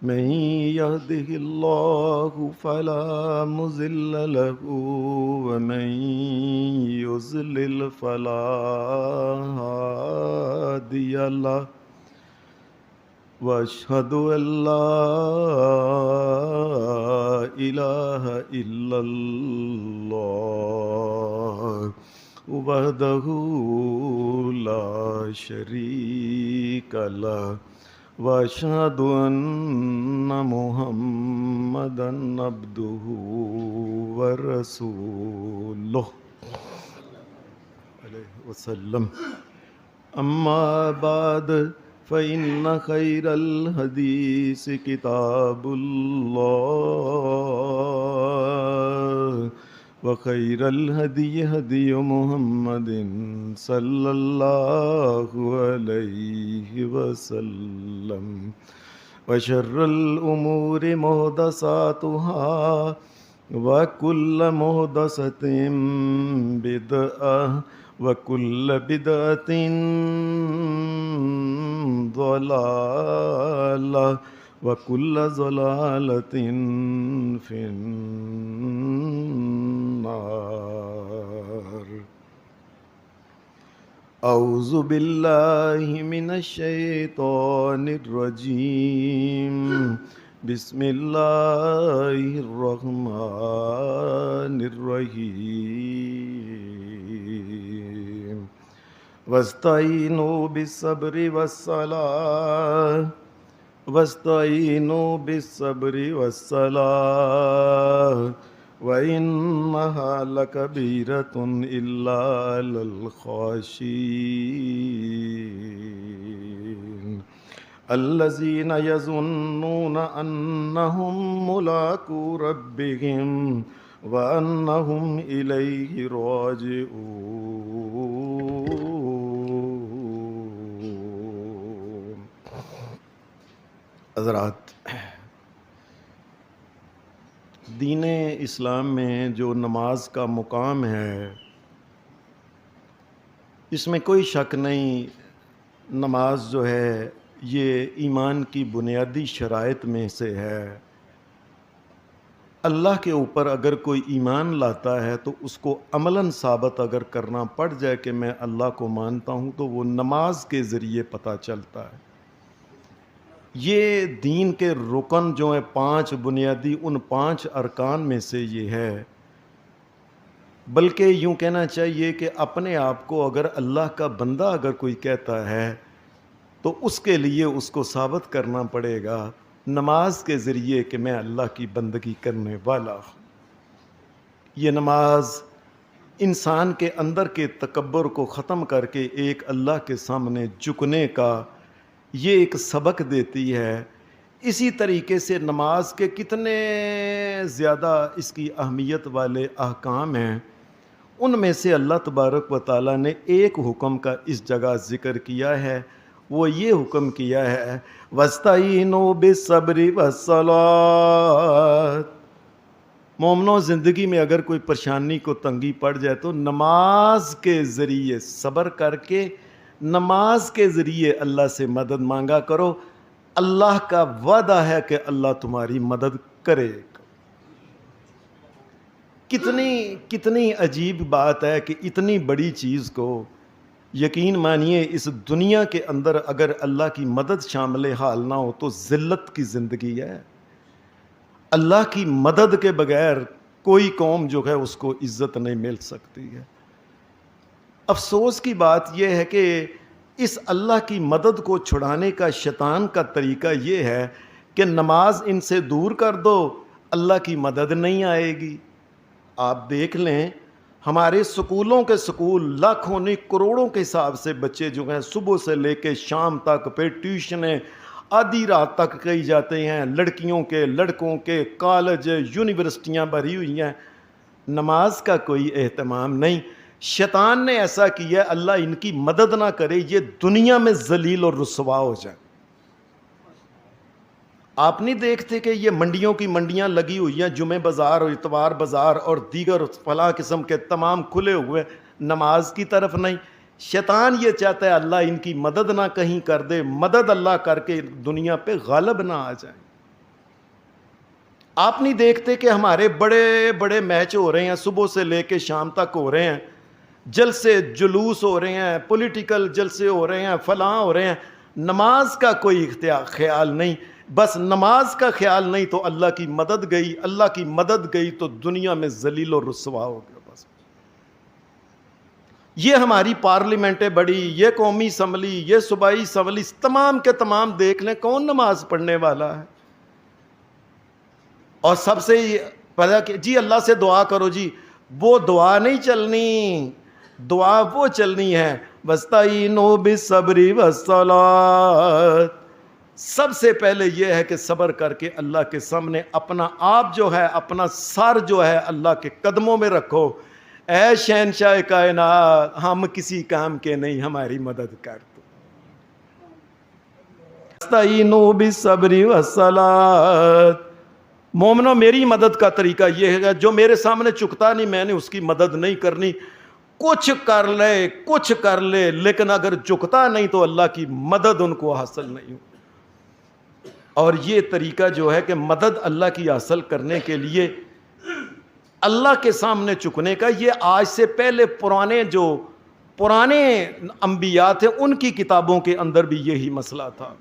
من يهده الله فلا مضل له ومن يضلل فلا هادي له وأشهد أن لا إله إلا الله وحده لا شريك له وأشهد أن محمدا عبده ورسوله عليه وسلم. أما بعد فإن خير الحديث كتاب الله وخير الهدي هدي محمد صلى الله عليه وسلم وشر الأمور محدثاتها وكل محدثة بدعة وكل بدعة ضلالة وكل ضلالة في النار. أعوذ بالله من الشيطان الرجيم. بسم الله الرحمن الرحيم. واستعينوا بالصبر والصلاة وإنها لكبيرة إلا على الخاشعين الذين يظنون أنهم ملاقو ربهم وأنهم إليه راجعون. حضرات، دین اسلام میں جو نماز کا مقام ہے اس میں کوئی شک نہیں، نماز جو ہے یہ ایمان کی بنیادی شرائط میں سے ہے. اللہ کے اوپر اگر کوئی ایمان لاتا ہے تو اس کو عملاً ثابت اگر کرنا پڑ جائے کہ میں اللہ کو مانتا ہوں تو وہ نماز کے ذریعے پتہ چلتا ہے. یہ دین کے رکن جو ہیں 5 بنیادی، ان 5 ارکان میں سے یہ ہے. بلکہ یوں کہنا چاہیے کہ اپنے آپ کو اگر اللہ کا بندہ اگر کوئی کہتا ہے تو اس کے لیے اس کو ثابت کرنا پڑے گا نماز کے ذریعے کہ میں اللہ کی بندگی کرنے والا ہوں. یہ نماز انسان کے اندر کے تکبر کو ختم کر کے ایک اللہ کے سامنے جھکنے کا یہ ایک سبق دیتی ہے. اسی طریقے سے نماز کے کتنے زیادہ اس کی اہمیت والے احکام ہیں. ان میں سے اللہ تبارک و تعالیٰ نے ایک حکم کا اس جگہ ذکر کیا ہے، وہ یہ حکم کیا ہے وَاسْتَعِینُوا بِالصَّبْرِ وَالصَّلَاةِ. مومنوں، زندگی میں اگر کوئی پریشانی کو تنگی پڑ جائے تو نماز کے ذریعے صبر کر کے نماز کے ذریعے اللہ سے مدد مانگا کرو. اللہ کا وعدہ ہے کہ اللہ تمہاری مدد کرے گا. کتنی عجیب بات ہے کہ اتنی بڑی چیز کو یقین مانیے اس دنیا کے اندر اگر اللہ کی مدد شامل حال نہ ہو تو ذلت کی زندگی ہے. اللہ کی مدد کے بغیر کوئی قوم جو ہے اس کو عزت نہیں مل سکتی ہے. افسوس کی بات یہ ہے کہ اس اللہ کی مدد کو چھڑانے کا شیطان کا طریقہ یہ ہے کہ نماز ان سے دور کر دو، اللہ کی مدد نہیں آئے گی. آپ دیکھ لیں ہمارے سکولوں کے سکول لاکھوں نہیں کروڑوں کے حساب سے بچے جو ہیں صبح سے لے کے شام تک پھر ٹیوشنیں آدھی رات تک کہی جاتے ہیں، لڑکیوں کے لڑکوں کے کالج یونیورسٹیاں بھری ہوئی ہیں، نماز کا کوئی اہتمام نہیں. شیطان نے ایسا کیا اللہ ان کی مدد نہ کرے یہ دنیا میں ذلیل اور رسوا ہو جائیں. آپ نہیں دیکھتے کہ یہ منڈیوں کی منڈیاں لگی ہوئی ہیں، جمعہ بازار اور اتوار بازار اور دیگر فلاں قسم کے تمام کھلے ہوئے، نماز کی طرف نہیں. شیطان یہ چاہتا ہے اللہ ان کی مدد نہ کہیں کر دے، مدد اللہ کر کے دنیا پہ غالب نہ آ جائے. آپ نہیں دیکھتے کہ ہمارے بڑے بڑے میچ ہو رہے ہیں، صبح سے لے کے شام تک ہو رہے ہیں، جلسے جلوس ہو رہے ہیں، پولیٹیکل جلسے ہو رہے ہیں، فلاں ہو رہے ہیں، نماز کا کوئی خیال نہیں. بس نماز کا خیال نہیں تو اللہ کی مدد گئی، اللہ کی مدد گئی تو دنیا میں ذلیل و رسوا ہو گیا. بس یہ ہماری پارلیمنٹیں بڑی، یہ قومی اسمبلی، یہ صوبائی اسمبلی، تمام کے تمام دیکھ لیں کون نماز پڑھنے والا ہے. اور سب سے پتا کہ جی اللہ سے دعا کرو، جی وہ دعا نہیں چلنی، دعا وہ چلنی ہے وَاسْتَعِینُوا بِالصَّبْرِ وَالصَّلَاةِ. سب سے پہلے یہ ہے کہ صبر کر کے اللہ کے سامنے اپنا آپ جو ہے، اپنا سر جو ہے اللہ کے قدموں میں رکھو. اے شہنشاہ کائنات، ہم کسی کام کے نہیں، ہماری مدد کر دو. وَاسْتَعِینُوا بِالصَّبْرِ وَالصَّلَاةِ. مومنو میری مدد کا طریقہ یہ ہے، جو میرے سامنے چکتا نہیں میں نے اس کی مدد نہیں کرنی. کچھ کر لے لیکن اگر جھکتا نہیں تو اللہ کی مدد ان کو حاصل نہیں ہو. اور یہ طریقہ جو ہے کہ مدد اللہ کی حاصل کرنے کے لیے اللہ کے سامنے چکنے کا، یہ آج سے پہلے پرانے انبیاء تھے ان کی کتابوں کے اندر بھی یہی مسئلہ تھا.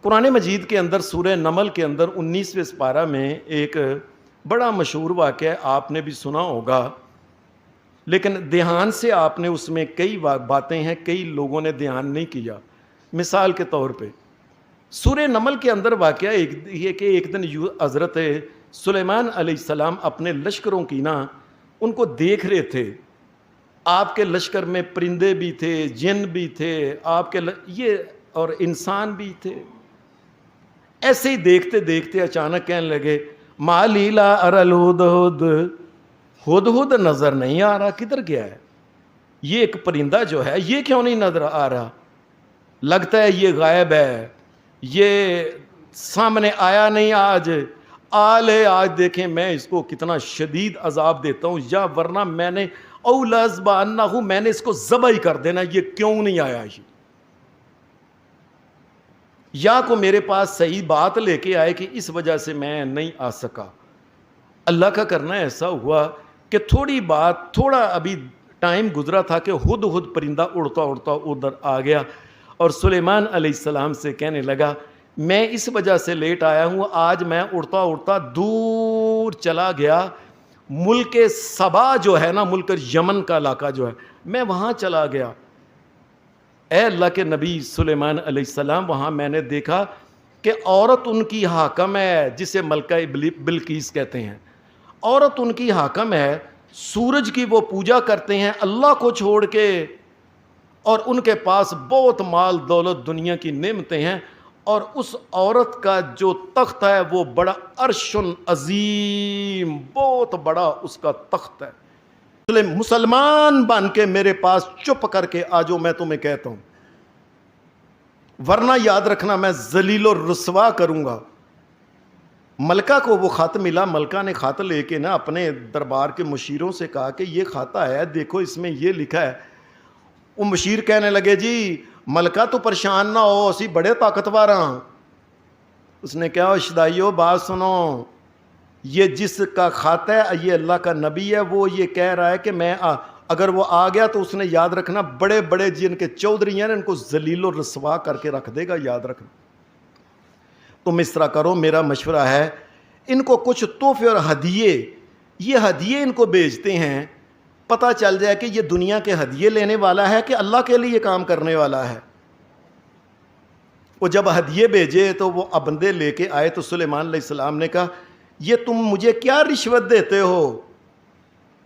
قرآن مجید کے اندر سورہ نمل کے اندر 19ویں سپارہ میں ایک بڑا مشہور واقعہ آپ نے بھی سنا ہوگا، لیکن دھیان سے آپ نے اس میں کئی باتیں ہیں کئی لوگوں نے دھیان نہیں کیا. مثال کے طور پہ سورہ نمل کے اندر واقعہ یہ کہ ایک دن حضرت سلیمان علیہ السلام اپنے لشکروں کی ان کو دیکھ رہے تھے. آپ کے لشکر میں پرندے بھی تھے، جن بھی تھے، آپ کے یہ اور انسان بھی تھے. ایسے ہی دیکھتے دیکھتے اچانک کہنے لگے ما لی لا اری الہدہد، ہدہد نظر نہیں آ رہا، کدھر گیا ہے یہ ایک پرندہ جو ہے، یہ کیوں نہیں نظر آ رہا، لگتا ہے یہ غائب ہے، یہ سامنے آیا نہیں. آج دیکھیں میں اس کو کتنا شدید عذاب دیتا ہوں، یا ورنہ میں نے میں نے اس کو ذبح ہی کر دینا، یہ کیوں نہیں آیا. یا کو میرے پاس صحیح بات لے کے آئے کہ اس وجہ سے میں نہیں آ سکا. اللہ کا کرنا ایسا ہوا کہ تھوڑا ابھی ٹائم گزرا تھا کہ ہدہد پرندہ اڑتا اڑتا ادھر آ گیا اور سلیمان علیہ السلام سے کہنے لگا میں اس وجہ سے لیٹ آیا ہوں، آج میں اڑتا اڑتا دور چلا گیا، ملک سبا جو ہے نا، ملک یمن کا علاقہ جو ہے، میں وہاں چلا گیا. اے اللہ کے نبی سلیمان علیہ السلام، وہاں میں نے دیکھا کہ عورت ان کی حاکم ہے، جسے ملکہ بلقیس کہتے ہیں. عورت ان کی حاکم ہے، سورج کی وہ پوجا کرتے ہیں اللہ کو چھوڑ کے، اور ان کے پاس بہت مال دولت دنیا کی نعمتیں ہیں، اور اس عورت کا جو تخت ہے وہ بڑا عرش عظیم، بہت بڑا اس کا تخت ہے. مسلمان بن کے میرے پاس چپ کر کے آجو، میں تمہیں کہتا ہوں، ورنہ یاد رکھنا میں ذلیل و رسوا کروں گا. ملکہ کو وہ خط ملا، ملکہ نے خط لے کے اپنے دربار کے مشیروں سے کہا کہ یہ خط آیا ہے، دیکھو اس میں یہ لکھا ہے. وہ مشیر کہنے لگے جی ملکہ تو پریشان نہ ہو، اسی بڑے طاقتور ہاں. اس نے کہا شدائیو بات سنو، یہ جس کا خط ہے یہ اللہ کا نبی ہے، وہ یہ کہہ رہا ہے کہ میں اگر وہ آ گیا تو اس نے یاد رکھنا بڑے بڑے جن کے چودھری ہیں ان کو ذلیل و رسوا کر کے رکھ دے گا، یاد رکھنا. تم اس طرح کرو، میرا مشورہ ہے ان کو کچھ تحفے اور یہ ہدیے ان کو بھیجتے ہیں، پتہ چل جائے کہ یہ دنیا کے ہدیے لینے والا ہے کہ اللہ کے لیے کام کرنے والا ہے. وہ جب ہدیے بھیجے تو وہ بندے لے کے آئے تو سلیمان علیہ السلام نے کہا یہ تم مجھے کیا رشوت دیتے ہو،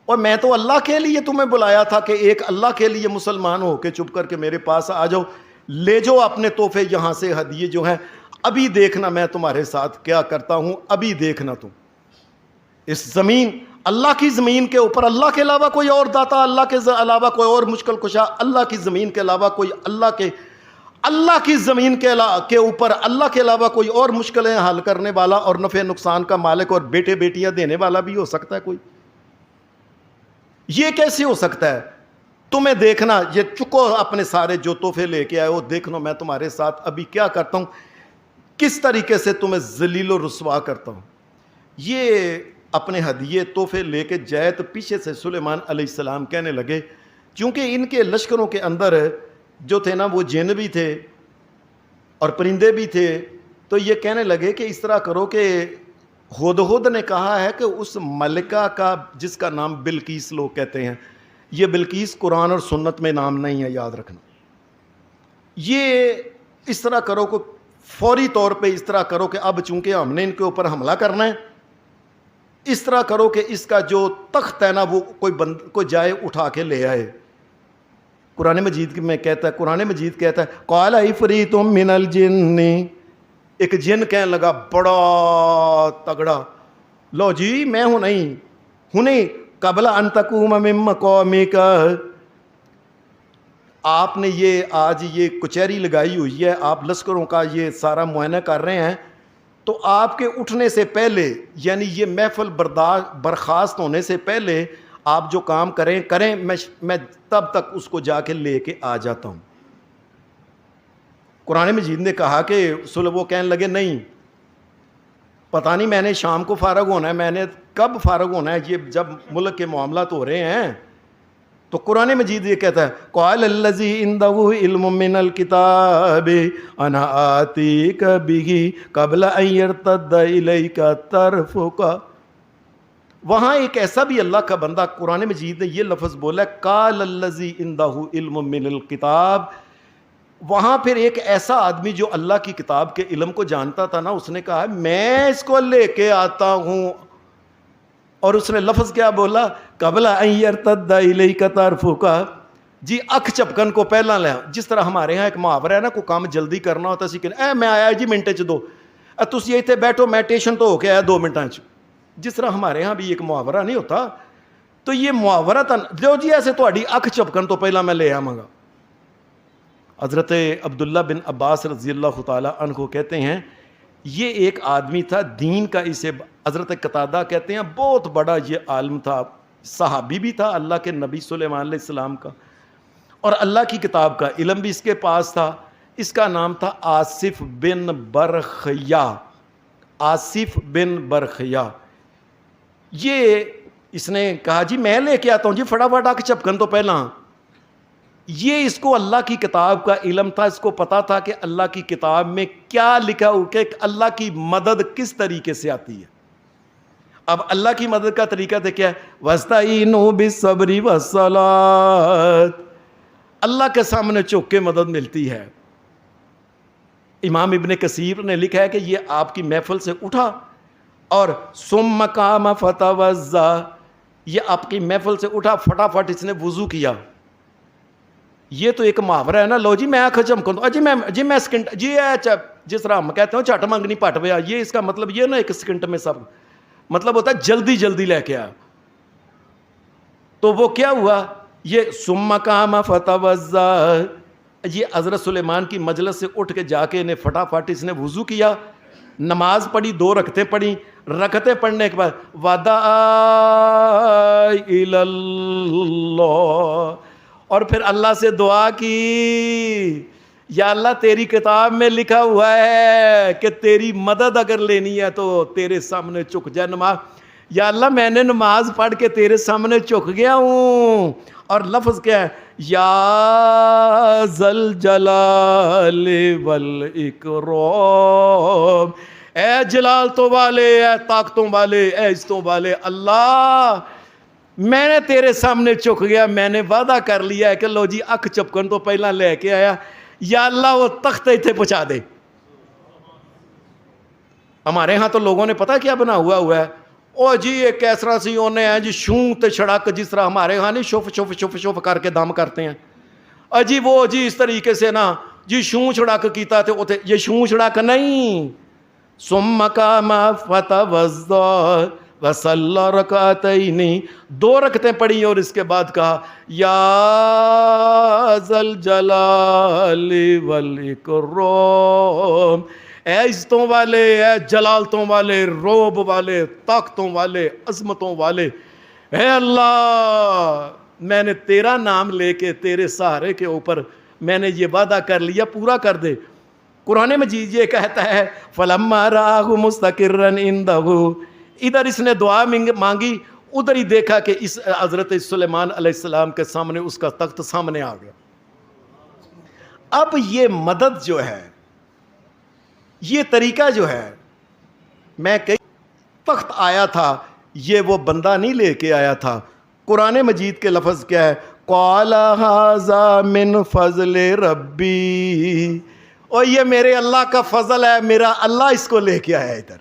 اور میں تو اللہ کے لیے تمہیں بلایا تھا کہ ایک اللہ کے لیے مسلمان ہو کے چپ کر کے میرے پاس آ جاؤ، لے جاؤ اپنے تحفے یہاں سے، ہدیے جو ہیں، ابھی دیکھنا میں تمہارے ساتھ کیا کرتا ہوں، ابھی دیکھنا تم. اس زمین، اللہ کی زمین کے اوپر اللہ کے علاوہ کوئی اور داتا، اللہ کے علاوہ کوئی اور مشکل کشا، اللہ کی زمین کے علاوہ کوئی اللہ کی زمین کے اوپر اللہ کے علاوہ کوئی اور مشکلیں حل کرنے والا اور نفع نقصان کا مالک اور بیٹے بیٹیاں دینے والا بھی ہو سکتا ہے کوئی؟ یہ کیسے ہو سکتا ہے؟ تمہیں دیکھنا، یہ چکو اپنے سارے جو تحفے لے کے آئے ہو، دیکھنا میں تمہارے ساتھ ابھی کیا کرتا ہوں. کس طریقے سے تمہیں ذلیل و رسوا کرتا ہوں. یہ اپنے ہدیے تحفے لے کے جائے تو پیچھے سے سلیمان علیہ السلام کہنے لگے، چونکہ ان کے لشکروں کے اندر جو تھے نا وہ جن بھی تھے اور پرندے بھی تھے، تو یہ کہنے لگے کہ اس طرح کرو کہ ہدہد نے کہا ہے کہ اس ملکہ کا جس کا نام بلقیس لوگ کہتے ہیں، یہ بلقیس قرآن اور سنت میں نام نہیں ہے، یاد رکھنا. یہ اس طرح کرو کہ فوری طور پہ اس طرح کرو کہ اب چونکہ ہم نے ان کے اوپر حملہ کرنا ہے، اس طرح کرو کہ اس کا جو تخت ہے نا وہ کوئی جائے اٹھا کے لے آئے. قرآن مجید میں کہتا ہے قال عفریت من الجن، ایک جن کہنے لگا بڑا تگڑا، لو جی میں ہوں نہیں قبل ان تقوم من مقامک، آپ نے یہ آج یہ کچہری لگائی ہوئی ہے، آپ لشکروں کا یہ سارا معائنہ کر رہے ہیں، تو آپ کے اٹھنے سے پہلے یعنی یہ محفل برخاست ہونے سے پہلے آپ جو کام کریں میں تب تک اس کو جا کے لے کے آ جاتا ہوں. قرآن مجید نے کہا کہ وہ کہنے لگے نہیں پتہ نہیں میں نے شام کو فارغ ہونا ہے، میں نے کب فارغ ہونا ہے، یہ جب ملک کے معاملات ہو رہے ہیں. تو قرآن مجید یہ کہتا ہے قال الذی عنده علم من الکتاب انا آتیک بہ قبل ان یرتد الیک طرفک. وہاں ایک ایسا بھی اللہ کا بندہ قرآن مجید نے یہ لفظ بولا ہے قال الذی عنده علم من الکتاب. وہاں پھر ایک ایسا آدمی جو اللہ کی کتاب کے علم کو جانتا تھا نا، اس نے کہا میں اس کو لے کے آتا ہوں. اور اس نے لفظ کیا بولا قبل ان یرتد الیک طرفک، جی اکھ چپکن کو پہلا لے. جس طرح ہمارے ہاں ایک محاورہ ہے نا، کوئی کام جلدی کرنا ہوتا سی کہ میں آیا جی منٹے چ دو، تسی ایتھے بیٹھو میں ٹیشن تو ہو کے آیا 2 منٹاں چ. جس طرح ہمارے ہاں بھی ایک محاورہ نہیں ہوتا، تو یہ محاورہ تھا جو جی ایسے تہاڈی اکھ چپکن تو پہلا میں لے آواں گا. حضرت عبداللہ بن عباس رضی اللہ تعالی عنہ کہتے ہیں یہ ایک آدمی تھا دین کا، اسے حضرت قتادہ کہتے ہیں بہت بڑا یہ عالم تھا، صحابی بھی تھا اللہ کے نبی سلیمان علیہ السلام کا، اور اللہ کی کتاب کا علم بھی اس کے پاس تھا. اس کا نام تھا آصف بن برخیا. آصف بن برخیا. یہ اس نے کہا جی میں لے کے آتا ہوں جی فٹافٹ آ کے چپکن تو پہلا. یہ اس کو اللہ کی کتاب کا علم تھا، اس کو پتا تھا کہ اللہ کی کتاب میں کیا لکھا ہو کہ اللہ کی مدد کس طریقے سے آتی ہے. اب اللہ کی مدد کا طریقہ دیکھا ہے وَاسْتَعِينُوا بِالصَّبْرِ وَالصَّلَاةِ، اللہ کے سامنے جھک کے مدد ملتی ہے. امام ابن کثیر نے لکھا ہے کہ یہ آپ کی محفل سے اٹھا اور ثُمَّ قَامَ فَتَوَضَّأَ، یہ آپ کی محفل سے اٹھا فٹافٹ اس نے وضو کیا. یہ تو ایک محاورہ ہے نا، لو جی میں آنکھ چمکن دو جی میں سکنٹ جی جس طرح ہم کہتے ہیں چھٹ منگنی پٹ پیا، یہ اس کا مطلب یہ نا ایک سکنٹ میں سب مطلب ہوتا ہے جلدی جلدی لے کے آ. تو وہ کیا ہوا یہ ثم قام فتوضا، یہ حضرت سلیمان کی مجلس سے اٹھ کے جا کے انہیں فٹافٹ اس نے وضو کیا، نماز پڑھی، 2 رکعتیں پڑھی. رکعتیں پڑھنے کے بعد ودعا الی اللہ، اور پھر اللہ سے دعا کی یا اللہ تیری کتاب میں لکھا ہوا ہے کہ تیری مدد اگر لینی ہے تو تیرے سامنے جھک جا. نماز یا اللہ میں نے نماز پڑھ کے تیرے سامنے جھک گیا ہوں. اور لفظ کیا ہے یا ذل جلال والاکرام، اے جلالتوں والے، اے طاقتوں والے، اے عزتوں والے اللہ، میں نے تیرے سامنے جھک گیا، میں نے وعدہ کر لیا ہے کہ لو جی اکھ چپکن تو پہلا لے کے آیا، یا اللہ وہ تخت ایتھے پہنچا دے. ہمارے ہاں تو لوگوں نے پتہ کیا بنا ہوا ہے، او جی یہ کیسرا سی اونے ہیں جی شوں تے چھڑک، جس طرح ہمارے ہاں نہیں شف شف شف شف کر کے دم کرتے ہیں، اجی وہ جی اس طریقے سے نا جی شوں چھڑک کیتا تھے اوتھے، یہ شوں چھڑک نہیں. ثم قام فتوضا وصلی رکعتین، 2 رکعتیں پڑھی اور اس کے بعد کہا یا ذل جلال والاکرام، اے عزتوں والے، اے جلالتوں والے، روب والے، طاقتوں والے، عظمتوں والے، اے اللہ میں نے تیرا نام لے کے تیرے سہارے کے اوپر میں نے یہ وعدہ کر لیا، پورا کر دے. قرآن مجید یہ کہتا ہے فَلَمَّا رَآهُ مُسْتَقِرًّا عِندَهُ، ادھر اس نے دعا مانگی، ادھر ہی دیکھا کہ اس حضرت سلیمان علیہ السلام کے سامنے اس کا تخت سامنے آ گیا۔ اب یہ مدد جو ہے، یہ طریقہ جو ہے، میں کئی تخت آیا تھا، یہ وہ بندہ نہیں لے کے آیا تھا۔ قرآن مجید کے لفظ کیا ہے؟ قَالَ هَذَا مِن فَضْلِ رَبِّي، اور یہ میرے اللہ کا فضل ہے، میرا اللہ اس کو لے کے آیا ادھر۔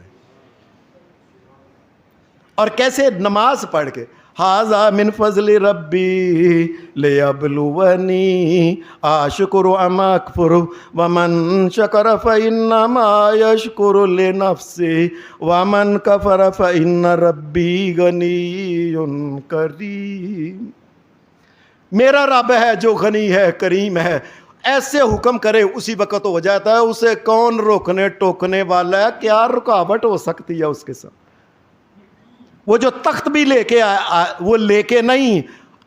اور کیسے؟ نماز پڑھ کے ھذا من فضل ربی لیبلونی اشکر ام اکفر ومن شکر فانما یشکر لنفسہ ومن کفر فان ربی غنی کریم۔ میرا رب ہے جو غنی ہے، کریم ہے، ایسے حکم کرے اسی وقت ہو جاتا ہے، اسے کون روکنے ٹوکنے والا ہے؟ کیا رکاوٹ ہو سکتی ہے اس کے ساتھ؟ وہ جو تخت بھی لے کے آیا، وہ لے کے نہیں،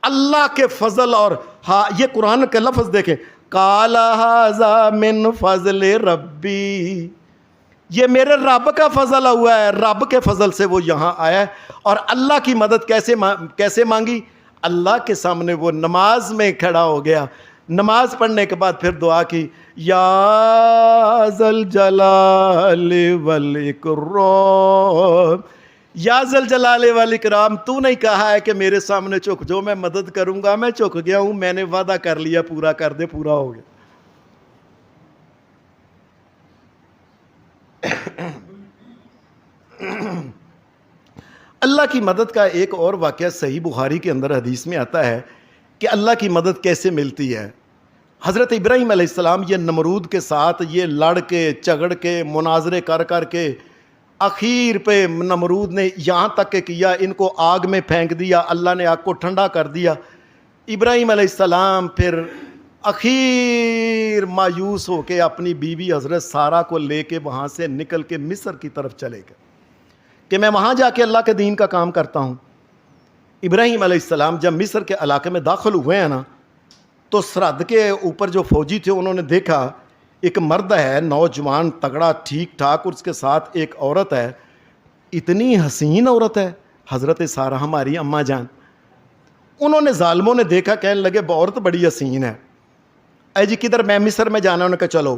اللہ کے فضل۔ اور یہ قرآن کے لفظ دیکھیں، قَالَ هَذَا مِن فَضْلِ رَبِّي، یہ میرے رب کا فضل ہوا ہے، رب کے فضل سے وہ یہاں آیا ہے۔ اور اللہ کی مدد کیسے مانگی؟ اللہ کے سامنے وہ نماز میں کھڑا ہو گیا، نماز پڑھنے کے بعد پھر دعا کی، یا ذل جلال والاکرام، یا ذل جلال والاکرام، تو نہیں کہا ہے کہ میرے سامنے جھک جو میں مدد کروں گا، میں جھک گیا ہوں، میں نے وعدہ کر لیا، پورا کر دے، پورا ہو گیا۔ اللہ کی مدد کا ایک اور واقعہ صحیح بخاری کے اندر حدیث میں آتا ہے کہ اللہ کی مدد کیسے ملتی ہے۔ حضرت ابراہیم علیہ السلام یہ نمرود کے ساتھ یہ لڑ کے جھگڑ کے مناظرے کر کر کے اخیر پہ نمرود نے یہاں تک کہ کیا ان کو آگ میں پھینک دیا، اللہ نے آگ کو ٹھنڈا کر دیا۔ ابراہیم علیہ السلام پھر اخیر مایوس ہو کے اپنی بیوی حضرت سارہ کو لے کے وہاں سے نکل کے مصر کی طرف چلے گئے کہ میں وہاں جا کے اللہ کے دین کا کام کرتا ہوں۔ ابراہیم علیہ السلام جب مصر کے علاقے میں داخل ہوئے ہیں نا، تو سرحد کے اوپر جو فوجی تھے انہوں نے دیکھا ایک مرد ہے، نوجوان تگڑا ٹھیک ٹھاک، اور اس کے ساتھ ایک عورت ہے، اتنی حسین عورت ہے، حضرت سارہ ہماری اماں جان۔ انہوں نے ظالموں نے دیکھا، کہنے لگے عورت بڑی حسین ہے، اے جی کدھر میں مصر میں جانا؟ انہوں نے کہا چلو۔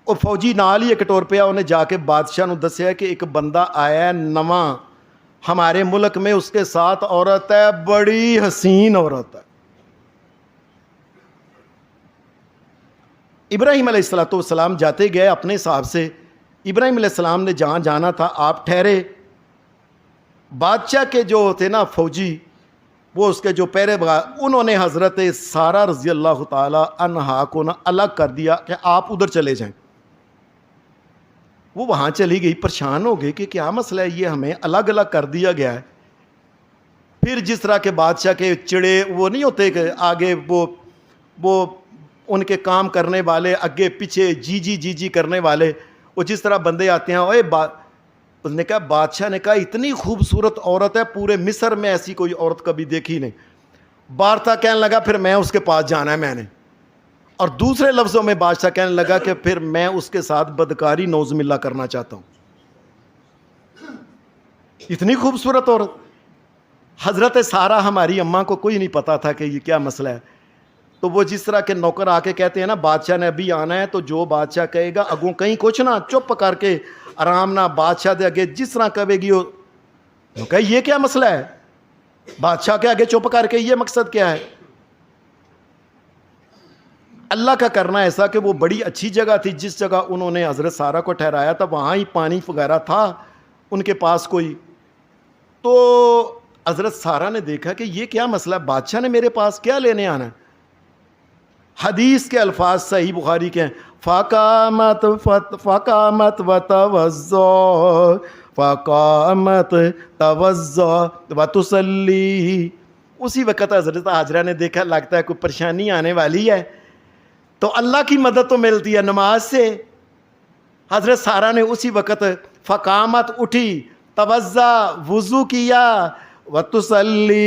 اور فوجی نال ہی ایک ٹور پہ انہیں جا کے بادشاہ نے دسیا کہ ایک بندہ آیا ہے نواں ہمارے ملک میں، اس کے ساتھ عورت ہے، بڑی حسین عورت ہے۔ ابراہیم علیہ السلام جاتے گئے اپنے حساب سے، ابراہیم علیہ السلام نے جہاں جانا تھا آپ ٹھہرے۔ بادشاہ کے جو تھے نا فوجی، وہ اس کے جو پیرے بغا، انہوں نے حضرت سارہ رضی اللہ تعالی عنہا کو نا الگ کر دیا کہ آپ ادھر چلے جائیں۔ وہ وہاں چلی گئی، پریشان ہو گئی کہ کیا مسئلہ ہے، یہ ہمیں الگ الگ کر دیا گیا ہے۔ پھر جس طرح کے بادشاہ کے چڑے وہ نہیں ہوتے کہ آگے وہ ان کے کام کرنے والے اگے پیچھے جی جی کرنے والے، وہ جس طرح بندے آتے ہیں، اس نے کہا، بادشاہ نے کہا اتنی خوبصورت عورت ہے، پورے مصر میں ایسی کوئی عورت کبھی دیکھی نہیں۔ بارتا کہنے لگا پھر میں اس کے پاس جانا ہے میں نے، اور دوسرے لفظوں میں بادشاہ کہنے لگا کہ پھر میں اس کے ساتھ بدکاری نعوذ باللہ کرنا چاہتا ہوں۔ اتنی خوبصورت عورت۔ حضرت سارہ ہماری اماں کو کوئی نہیں پتا تھا کہ یہ کیا مسئلہ ہے، تو وہ جس طرح کے نوکر آ کے کہتے ہیں نا بادشاہ نے ابھی آنا ہے، تو جو بادشاہ کہے گا اگوں کہیں کچھ نہ، چپ کر کے آرام نہ بادشاہ دے آگے جس طرح کہے گی وہ کہ یہ کیا مسئلہ ہے، بادشاہ کے آگے چپ کر کے یہ مقصد کیا ہے؟ اللہ کا کرنا ایسا کہ وہ بڑی اچھی جگہ تھی، جس جگہ انہوں نے حضرت سارہ کو ٹھہرایا تھا وہاں ہی پانی وغیرہ تھا ان کے پاس کوئی۔ تو حضرت سارہ نے دیکھا کہ یہ کیا مسئلہ ہے، بادشاہ نے میرے پاس کیا لینے آنا ہے؟ حدیث کے الفاظ صحیح بخاری کے ہیں، فقامت توضا وتصلی۔ اسی وقت حضرت حاجرہ نے دیکھا لگتا ہے کوئی پریشانی آنے والی ہے، تو اللہ کی مدد تو ملتی ہے نماز سے۔ حضرت سارہ نے اسی وقت فقامت اٹھی، توضا وضو کیا، وتصلی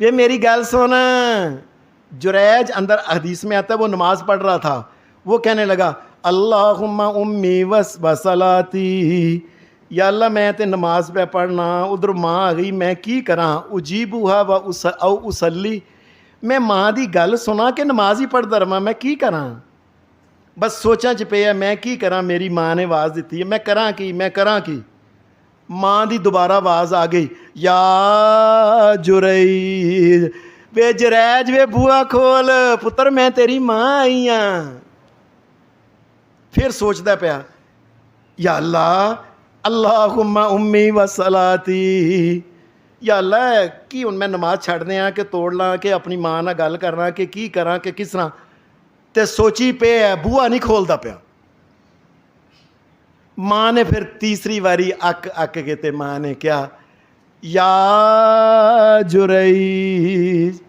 یہ میری گل سن. جریج اندر حدیث میں آتا ہے وہ نماز پڑھ رہا تھا, وہ کہنے لگا اللہم امی وصلاتی, یا اللہ میں تے نماز پہ پڑھنا, ادھر ماں آ گئی, میں کی کراں, اجیبوہا و او اسلی, میں ماں دی گل سنا کہ نماز ہی پڑھدا رہاں, میں کی کراں. بس سوچاں چ پیا میں کی کراں, میری ماں نے آواز دیتی ہے, میں کراں کی. ماں دی دوبارہ آواز آ گئی, یا جریج, وے جریج وے بوا کھول پتر, میں تیری ماں آئی ہاں. پھر سوچدا پیا یا اللہ اللہم امی و صلاتی, یا اللہ کی ہن میں نماز چھڑ دیاں کہ توڑ لاں کہ اپنی ماں نال گل کرنا کہ کی کراں کہ کس طرح. تے سوچی پے ہے, بوا نہیں کھولدا پیا. ماں نے پھر تیسری واری اک کے تے ماں نے کیا, یا جریج,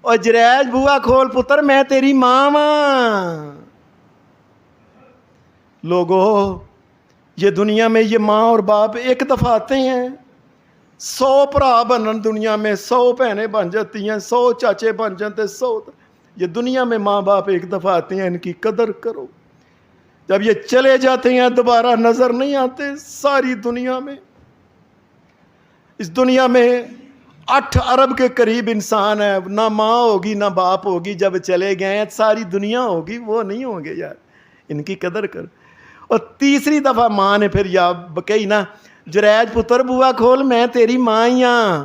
او جریج بوا کھول پتر, میں تیری ماں واں. لوگو یہ دنیا میں یہ ماں اور باپ ایک دفعہ آتے ہیں, 100 بھرا بنن دنیا میں, 100 بہنیں بن جاتی ہیں, 100 چاچے بن جاتے, 100. یہ دنیا میں ماں باپ ایک دفعہ آتے ہیں, ان کی قدر کرو. جب یہ چلے جاتے ہیں دوبارہ نظر نہیں آتے. ساری دنیا میں, اس دنیا میں 8 ارب کے قریب انسان ہے, نہ ماں ہوگی نہ باپ ہوگی. جب چلے گئے ہیں ساری دنیا ہوگی, وہ نہیں ہوں گے یار, ان کی قدر کر. اور تیسری دفعہ ماں نے پھر یا کہی نا, جریج پتر بوا کھول, میں تیری ماں ہی ہاں.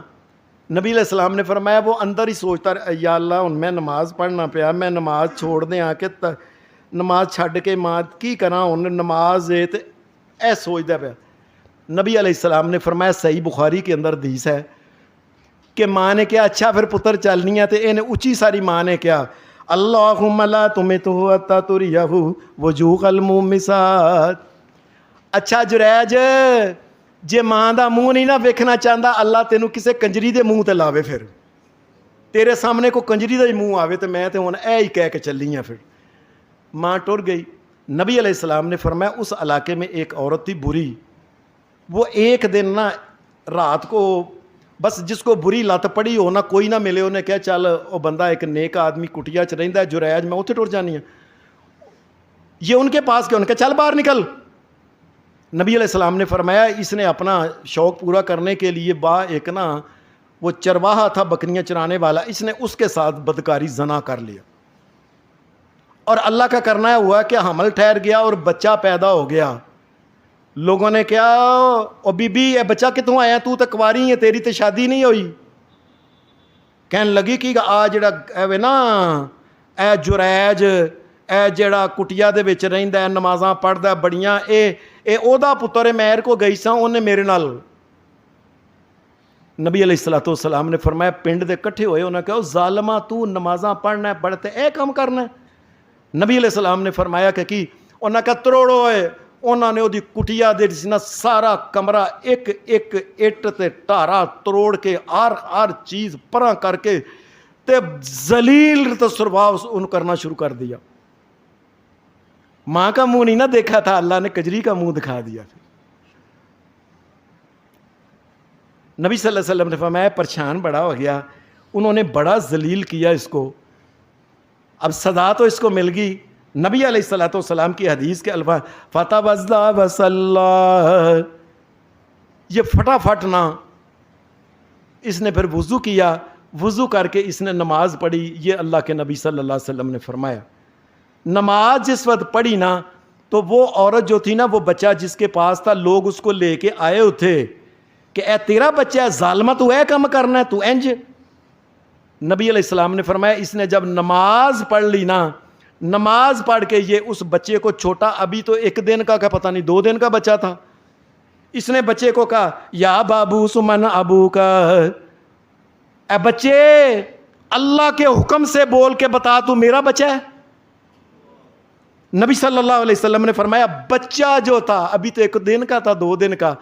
نبی علیہ السلام نے فرمایا وہ اندر ہی سوچتا یا اللہ ہن میں نماز پڑھنا پیا, میں نماز چھوڑ دیاں کہ نماز چھڈ کے ماں کی کراں ہن, نماز ہے تے اے سوچدا پیا. نبی علیہ السلام نے فرمایا, صحیح بخاری کے اندر حدیث ہے کہ ماں نے کیا اچھا پھر پتر چلنی ہے, تے انہیں اچھی ساری ماں نے کیا اللہم لا تمتہ حتی تریہ وجوہ المومسات. اچھا جریج جے ماں دا منہ نہیں نہ ویکھنا چاہتا, اللہ تینوں کسے کنجری دے منہ تے لاوے, پھر تیرے سامنے کو کنجری دا ہی منہ آوے تے میں تے ہن اے ہی کہہ کے چلی ہاں. پھر ماں ٹر گئی. نبی علیہ السلام نے فرمایا اس علاقے میں ایک عورت تھی بری, وہ ایک دن نا رات کو بس جس کو بری لت پڑی ہو نا کوئی نہ ملے, انہیں کہا چل وہ بندہ ایک نیک آدمی کٹیا چ رہندا ہے جریج, میں اتنے ٹر جانی ہوں. یہ ان کے پاس کیا, ان کا چل باہر نکل. نبی علیہ السلام نے فرمایا اس نے اپنا شوق پورا کرنے کے لیے ایک نا وہ چرواہا تھا بکریاں چرانے والا, اس نے اس کے ساتھ بدکاری زنا کر لیا. اور اللہ کا کرنا ہوا کہ حمل ٹھہر گیا اور بچہ پیدا ہو گیا. لوگوں نے کیا او بی بی اے بچہ کتوں آیا, تو کنواری ہے, تیری تے شادی نہیں ہوئی. کہنے لگی کہ آ جڑا اے نا اے جریج, اے جڑا کٹیا دے وچ رہندا ہے, نمازاں پڑھدا بڑیاں, اے او دا پتر ہے, مہر کو گئی سا انہیں میرے نال. نبی علیہ السلام نے فرمایا پنڈ دے کٹھے ہوئے, انہوں نے کہا ظالمہ تو نمازاں پڑھنا ہے, پڑھتے اے کام کرنا ہے. نبی علیہ السلام نے فرمایا کہ کی, انہوں نے کہا تروڑو ہے. انہوں نے وہ کٹیا دے نا سارا کمرہ ایک ایک اٹ تے ٹارا تروڑ کے ہر چیز پراں کر کے تے ذلیل تصرفہ ان کرنا شروع کر دیا. ماں کا منہ نہیں نہ دیکھا تھا, اللہ نے کجری کا منہ دکھا دیا. نبی صلی اللہ علیہ وسلم نے فرمایا پریشان بڑا ہو گیا, انہوں نے بڑا ذلیل کیا اس کو. اب سزا تو اس کو مل گئی. نبی علیہ السلام کی حدیث کے الفاظ فتوضا وصلی, یہ فٹافٹ نہ اس نے پھر وضو کیا, وضو کر کے اس نے نماز پڑھی. یہ اللہ کے نبی صلی اللہ علیہ وسلم نے فرمایا نماز جس وقت پڑھی نا تو وہ عورت جو تھی نا, وہ بچہ جس کے پاس تھا, لوگ اس کو لے کے آئے ہوتے کہ اے تیرا بچہ ہے, ظالمہ تو اے کام کرنا ہے, تو انج. نبی علیہ السلام نے فرمایا اس نے جب نماز پڑھ لی نا, نماز پڑھ کے یہ اس بچے کو چھوٹا, ابھی تو 1 دن کا پتہ نہیں 2 دن کا بچہ تھا, اس نے بچے کو کہا یا بابو سمن ابو کا, اے بچے اللہ کے حکم سے بول کے بتا تو میرا بچہ ہے. نبی صلی اللہ علیہ وسلم نے فرمایا بچہ جو تھا ابھی تو 1 دن کا تھا 2 دن کا,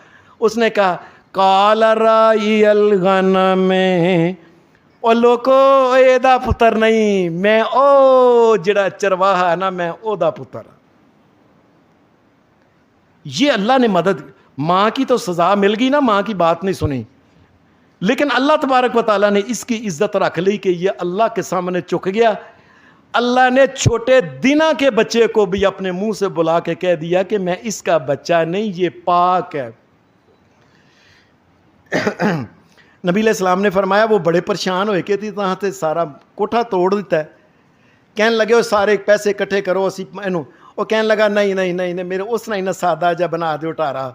اس نے کہا قال رائی الغنم, اور لوکو اے دا پتر نہیں, میں او جڑا چرواہا ہے نا, میں او دا پتر. یہ اللہ نے مدد, ماں کی تو سزا مل گئی نا, ماں کی بات نہیں سنی. لیکن اللہ تبارک و تعالیٰ نے اس کی عزت رکھ لی کہ یہ اللہ کے سامنے چک گیا. اللہ نے چھوٹے دینا کے بچے کو بھی اپنے منہ سے بلا کے کہہ دیا کہ میں اس کا بچہ نہیں، یہ پاک ہے. نبی علیہ السلام نے فرمایا وہ بڑے پریشان ہوئے کہ تاں تے سارا کوٹھا توڑ دیتا ہے. کہنے لگے وہ سارے پیسے کٹھے کرو اسی اینو. وہ کہنے لگا نہیں میرے اس نے سادہ جا بنا دے اٹھارا.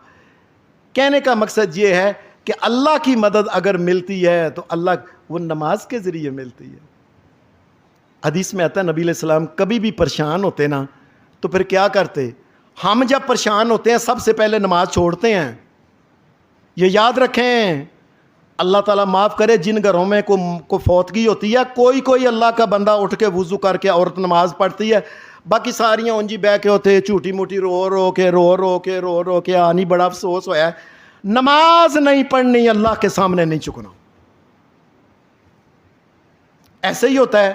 کہنے کا مقصد یہ ہے کہ اللہ کی مدد اگر ملتی ہے تو اللہ وہ نماز کے ذریعے ملتی ہے. حدیث میں آتا ہے نبی علیہ السلام کبھی بھی پریشان ہوتے نا تو پھر کیا کرتے؟ ہم جب پریشان ہوتے ہیں سب سے پہلے نماز چھوڑتے ہیں. یہ یاد رکھیں، اللہ تعالیٰ معاف کرے جن گھروں میں کو فوتگی ہوتی ہے، کوئی اللہ کا بندہ اٹھ کے وضو کر کے عورت نماز پڑھتی ہے، باقی ساریاں اونجی بہ کے ہوتے جھوٹی موٹی رو کے آنی بڑا افسوس ہوا ہے. نماز نہیں پڑھنی، اللہ کے سامنے نہیں چکنا. ایسے ہی ہوتا ہے.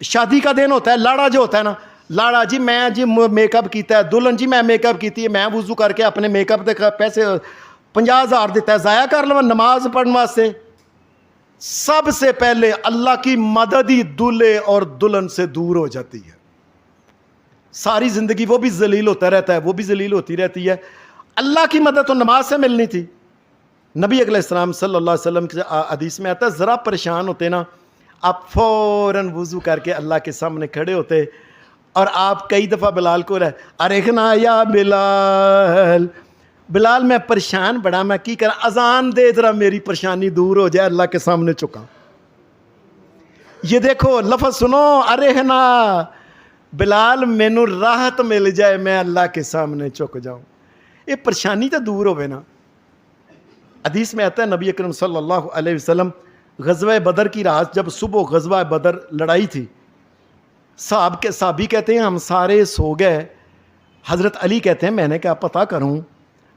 شادی کا دن ہوتا ہے، لاڑا جو ہوتا ہے نا، لاڑا جی میں جی میک اپ کیتا ہے، دلہن جی میں میک اپ کیتی ہے، میں وضو کر کے اپنے میک اپ دے پیسے 50,000 دیتا ہے، ضائع کر لو نماز پڑھنے واسطے. سب سے پہلے اللہ کی مدد ہی دلہے اور دلہن سے دور ہو جاتی ہے. ساری زندگی وہ بھی ذلیل ہوتا رہتا ہے، وہ بھی ذلیل ہوتی رہتی ہے. اللہ کی مدد تو نماز سے ملنی تھی. نبی علیہ السلام صلی اللہ علیہ وسلم کے حدیث میں آتا ہے ذرا پریشان ہوتے نا، آپ فوراً وضو کر کے اللہ کے سامنے کھڑے ہوتے اور آپ کئی دفعہ بلال کو ارحنا یا بلال، بلال میں پریشان بڑا، میں کی کرا، اذان دے ذرا میری پریشانی دور ہو جائے، اللہ کے سامنے چکا. یہ دیکھو لفظ سنو، ارحنا بلال مینو راحت مل جائے میں اللہ کے سامنے چک جاؤں، یہ پریشانی تو دور ہوئے نا. حدیث میں آتا ہے نبی اکرم صلی اللہ علیہ وسلم غزوہ بدر کی رات، جب صبح غزوہ بدر لڑائی تھی، صحابی کہتے ہیں ہم سارے سو گئے. حضرت علی کہتے ہیں میں نے کہا پتہ کروں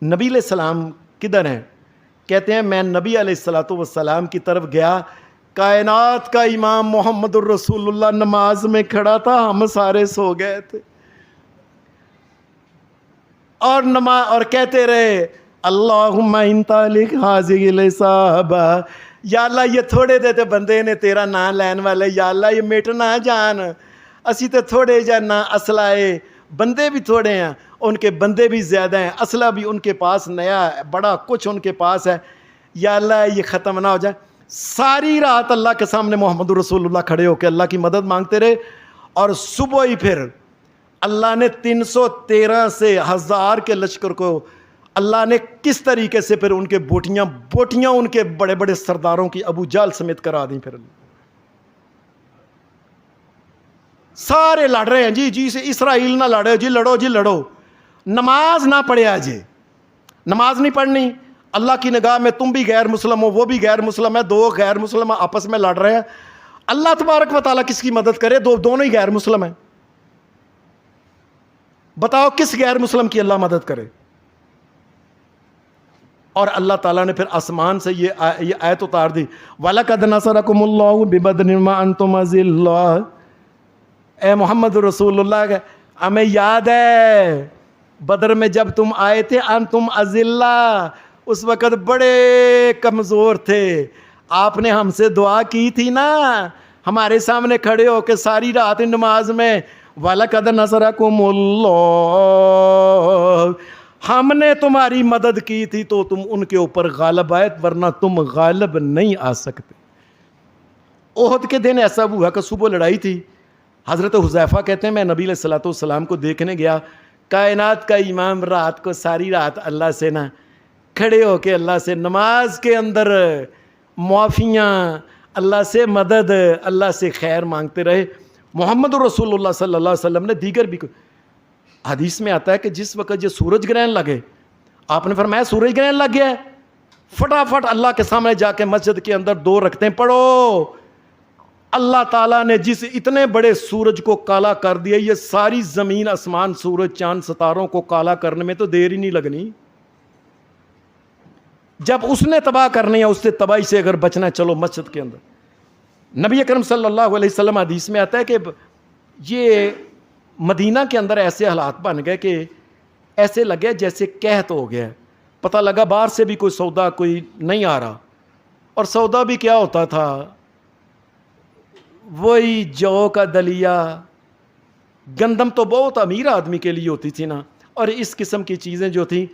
نبی علیہ السلام کدھر ہیں. کہتے ہیں میں نبی علیہ السلام کی طرف گیا، کائنات کا امام محمد الرسول اللہ نماز میں کھڑا تھا، ہم سارے سو گئے تھے. اور کہتے رہے اللہم انت لک حاضر لصحابہ، یا اللہ یہ تھوڑے دے تے بندے نے تیرا نام لین والے، یا اللہ یہ مٹ نہ جان، اسی تے تھوڑے جا نہ اسلحے، بندے بھی تھوڑے ہیں، ان کے بندے بھی زیادہ ہیں، اسلحہ بھی ان کے پاس نیا ہے، بڑا کچھ ان کے پاس ہے، یا اللہ یہ ختم نہ ہو جائے. ساری رات اللہ کے سامنے محمد رسول اللہ کھڑے ہو کے اللہ کی مدد مانگتے رہے. اور صبح ہی پھر اللہ نے 313 سے 1000 کے لشکر کو اللہ نے کس طریقے سے پھر ان کے بوٹیاں ان کے بڑے بڑے سرداروں کی ابو جہل سمیت کرا دیں. پھر سارے لڑ رہے ہیں جی سے اسرائیل نہ لڑے جی، لڑو، نماز نہ پڑھے آجے، نماز نہیں پڑھنی. اللہ کی نگاہ میں تم بھی غیر مسلم ہو، وہ بھی غیر مسلم ہے، دو غیر مسلم آپس میں لڑ رہے ہیں. اللہ تبارک و تعالیٰ کس کی مدد کرے؟ دونوں ہی غیر مسلم ہیں. بتاؤ کس غیر مسلم کی اللہ مدد کرے؟ اور اللہ تعالیٰ نے پھر آسمان سے یہ آیت اتار دی، وَلَقَدْ نَصَرَكُمُ اللَّهُ بِبَدْرٍ وَأَنْتُمْ أَذِلَّةٌ. اے محمد رسول اللہ ہمیں یاد ہے بدر میں جب تم آئے تھے، انتم اذلہ، اس وقت بڑے کمزور تھے، آپ نے ہم سے دعا کی تھی نا ہمارے سامنے کھڑے ہو کے ساری رات نماز میں، وَلَقَدْ نَصَرَكُمُ اللَّهُ، ہم نے تمہاری مدد کی تھی تو تم ان کے اوپر غالب آئے، ورنہ تم غالب نہیں آ سکتے. احد کے دن ایسا ہوا کہ صبح لڑائی تھی. حضرت حذیفہ کہتے ہیں میں نبی علیہ السلام کو دیکھنے گیا، کائنات کا امام رات کو ساری رات اللہ سے نہ کھڑے ہو کے اللہ سے نماز کے اندر معافیاں، اللہ سے مدد، اللہ سے خیر مانگتے رہے. محمد رسول اللہ صلی اللہ علیہ وسلم نے دیگر بھی حدیث میں آتا ہے کہ جس وقت یہ سورج گرہن لگے، آپ نے فرمایا سورج گرہن لگ گیا ہے، فٹافٹ اللہ کے سامنے جا کے مسجد کے اندر 2 رکعتیں پڑھو. اللہ تعالیٰ نے جس اتنے بڑے سورج کو کالا کر دیا، یہ ساری زمین آسمان سورج چاند ستاروں کو کالا کرنے میں تو دیر ہی نہیں لگنی. جب اس نے تباہ کرنی ہے، اس سے تباہی سے اگر بچنا چلو مسجد کے اندر. نبی اکرم صلی اللہ علیہ وسلم حدیث میں آتا ہے کہ یہ مدینہ کے اندر ایسے حالات بن گئے کہ ایسے لگے جیسے قحط ہو گیا. پتہ لگا باہر سے بھی کوئی سودا کوئی نہیں آ رہا، اور سودا بھی کیا ہوتا تھا؟ وہی جو کا دلیا، گندم تو بہت امیر آدمی کے لیے ہوتی تھی نا، اور اس قسم کی چیزیں جو تھیں.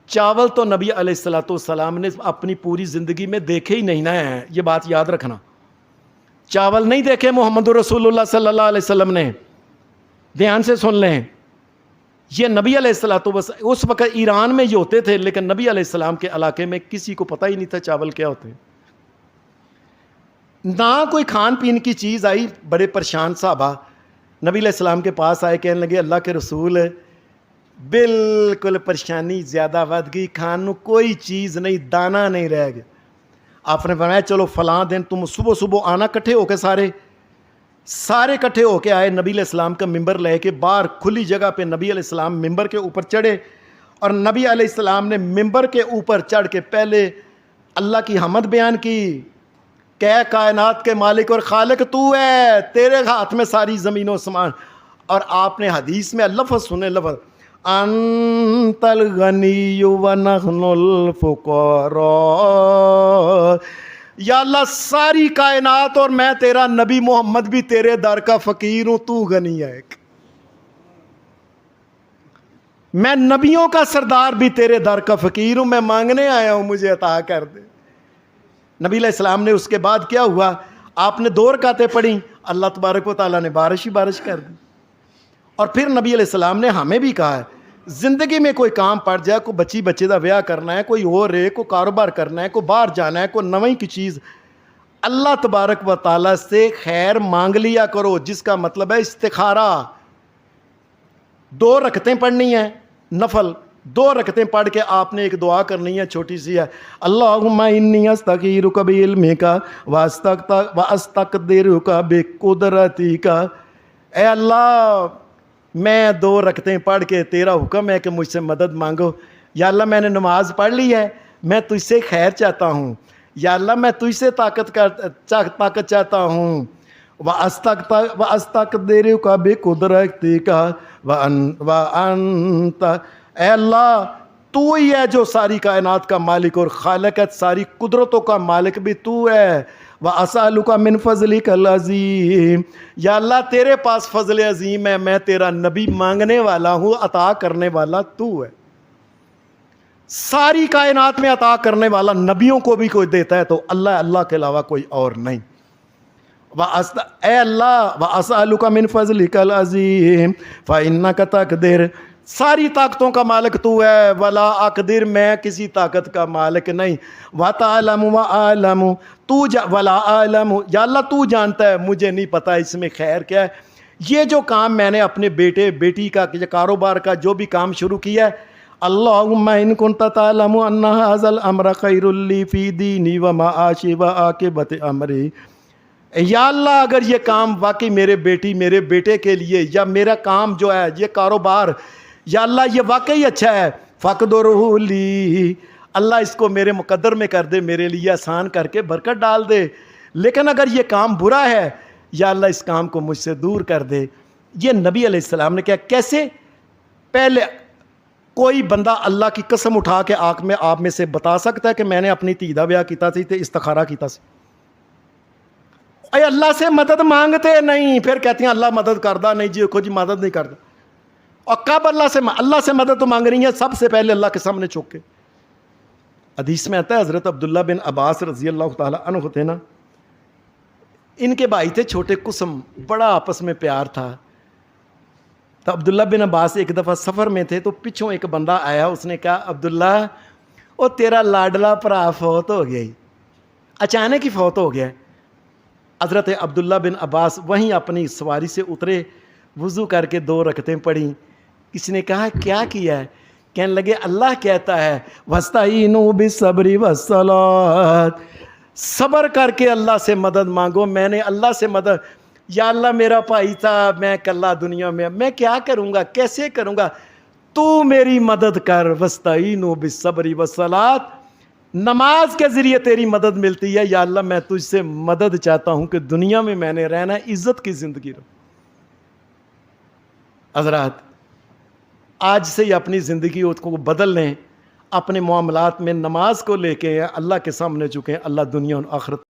چاول تو نبی علیہ الصلوۃ والسلام نے اپنی پوری زندگی میں دیکھے ہی نہیں نا ہے، یہ بات یاد رکھنا. چاول نہیں دیکھے محمد رسول اللہ صلی اللہ علیہ وسلم نے. دھیان سے سن لیں، یہ نبی علیہ الصلوۃ والسلام اس وقت ایران میں یہ ہوتے تھے، لیکن نبی علیہ السلام کے علاقے میں کسی کو پتہ ہی نہیں تھا چاول کیا ہوتے ہیں. نہ کوئی کھان پین کی چیز آئی. بڑے پریشان صحابہ نبی علیہ السلام کے پاس آئے، کہنے لگے اللہ کے رسول بالکل پریشانی زیادہ ود گئی، کھانوں کوئی چیز نہیں، دانہ نہیں رہ گیا. آپ نے فرمایا چلو فلاں دن تم صبح صبح آنا، کٹھے ہو کے سارے کٹھے ہو کے آئے. نبی علیہ السلام کا ممبر لے کے باہر کھلی جگہ پہ نبی علیہ السلام ممبر کے اوپر چڑھے، اور نبی علیہ السلام نے ممبر کے اوپر چڑھ کے پہلے اللہ کی حمد بیان کی کہ کائنات کے مالک اور خالق تو ہے، تیرے ہاتھ میں ساری زمین و آسمان. اور آپ نے حدیث میں لفظ سنے، لفظ انت الغنی ونحن الفقراء، یا اللہ ساری کائنات اور میں تیرا نبی محمد بھی تیرے در کا فقیر ہوں، تو غنی ہے. میں نبیوں کا سردار بھی تیرے در کا فقیر ہوں، میں مانگنے آیا ہوں، مجھے عطا کر دے. نبی علیہ السلام نے اس کے بعد کیا ہوا؟ آپ نے 2 رکعتیں پڑھی، اللہ تبارک و تعالیٰ نے بارش کر دی. اور پھر نبی علیہ السلام نے ہمیں بھی کہا ہے زندگی میں کوئی کام پڑ جائے، کوئی بچی بچے دا بیاہ کرنا ہے، کوئی اور ہے، کوئی کاروبار کرنا ہے، کوئی باہر جانا ہے، کوئی نویں کی چیز، اللہ تبارک و تعالیٰ سے خیر مانگ لیا کرو، جس کا مطلب ہے استخارہ. 2 رکعتیں پڑھنی ہیں نفل، 2 رکعتیں پڑھ کے آپ نے ایک دعا کرنی ہے، چھوٹی سی ہے، اللہم انی استغیرک بعلمک واستقدرک بقدرتک. اے اللہ میں 2 رکعتیں پڑھ کے، تیرا حکم ہے کہ مجھ سے مدد مانگو. یا اللہ میں نے نماز پڑھ لی ہے، میں تجھ سے خیر چاہتا ہوں. یا اللہ میں تجھ سے طاقت چاہتا ہوں. وَأَسْتَقْدِرُكَ بِقُدْرَتِكَ وَأَنْتَ، اے اللہ تو ہی ہے جو ساری کائنات کا مالک اور خالق ہے، ساری قدرتوں کا مالک بھی تو ہے. وَأَسْأَلُكَ مِنْ فَضْلِكَ الْعَظِيمِ، یا اللہ تیرے پاس فضل عظیم ہے، میں تیرا نبی مانگنے والا ہوں، عطا کرنے والا تو ہے. ساری کائنات میں عطا کرنے والا نبیوں کو بھی کوئی دیتا ہے تو اللہ کے علاوہ کوئی اور نہیں. اے اللہ وَأَسْأَلُكَ مِنْ فَضْلِكَ الْعَظِيمِ فَإِنَّكَ تَقْدِرُ، ساری طاقتوں کا مالک تو ہے، ولا اقدر، میں کسی طاقت کا مالک نہیں. وَتَعْلَمُ وَأَعْلَمُ، ولا اعلم، یا اللہ تو جانتا ہے، مجھے نہیں پتا اس میں خیر کیا ہے. یہ جو کام میں نے اپنے بیٹے بیٹی کا کاروبار کا جو بھی کام شروع کیا ہے، اللہم ان کنت تعلم ان ھذا الامر خیر لی فی دینی ومعاشی وعاقبۃ امری، یا اللہ اگر یہ کام واقعی میرے بیٹے کے لیے، یا میرا کام جو ہے یہ کاروبار، یا اللہ یہ واقعی اچھا ہے، فقدرہ لی، اللہ اس کو میرے مقدر میں کر دے، میرے لیے آسان کر کے برکت ڈال دے. لیکن اگر یہ کام برا ہے، یا اللہ اس کام کو مجھ سے دور کر دے. یہ نبی علیہ السلام نے کیا، کیسے؟ پہلے کوئی بندہ اللہ کی قسم اٹھا کے آپ میں سے بتا سکتا ہے کہ میں نے اپنی دھی دا بیاہ کیتا سی تے استخارہ کیتا سی؟ اے اللہ سے مدد مانگتے نہیں، پھر کہتے ہیں اللہ مدد کردہ نہیں، جی دیکھو جی مدد نہیں کرتا. اور کب اللہ سے مدد تو مانگ رہی ہیں؟ سب سے پہلے اللہ کے سامنے چوک کے. حدیث میں آتا ہے حضرت عبداللہ بن عباس رضی اللہ تعالیٰ عنہ تھے نا، ان کے بھائی تھے چھوٹے قسم، بڑا آپس میں پیار تھا. تو عبداللہ بن عباس ایک دفعہ سفر میں تھے تو پچھوں ایک بندہ آیا، اس نے کہا عبداللہ او تیرا لاڈلا بھرا فوت ہو گیا، اچانک ہی فوت ہو گیا. حضرت عبداللہ بن عباس وہیں اپنی سواری سے اترے، وضو کر کے 2 رکعتیں پڑھیں. کسی نے کہا کیا کیا ہے؟ کہنے لگے اللہ کہتا ہے وَاسْتَعِینُوا بِالصَّبْرِ وَالصَّلَاةِ، صبر کر کے اللہ سے مدد مانگو. میں نے اللہ سے مدد، یا اللہ میرا بھائی تھا، میں کلا دنیا میں کیا کروں گا، کیسے کروں گا، تو میری مدد کر. وَاسْتَعِینُوا بِالصَّبْرِ وَالصَّلَاةِ، نماز کے ذریعے تیری مدد ملتی ہے. یا اللہ میں تجھ سے مدد چاہتا ہوں کہ دنیا میں نے رہنا ہے، عزت کی زندگی رہو. حضرات آج سے ہی اپنی زندگی کو بدل لیں. اپنے معاملات میں نماز کو لے کے اللہ کے سامنے جھکیں، اللہ دنیا اور آخرت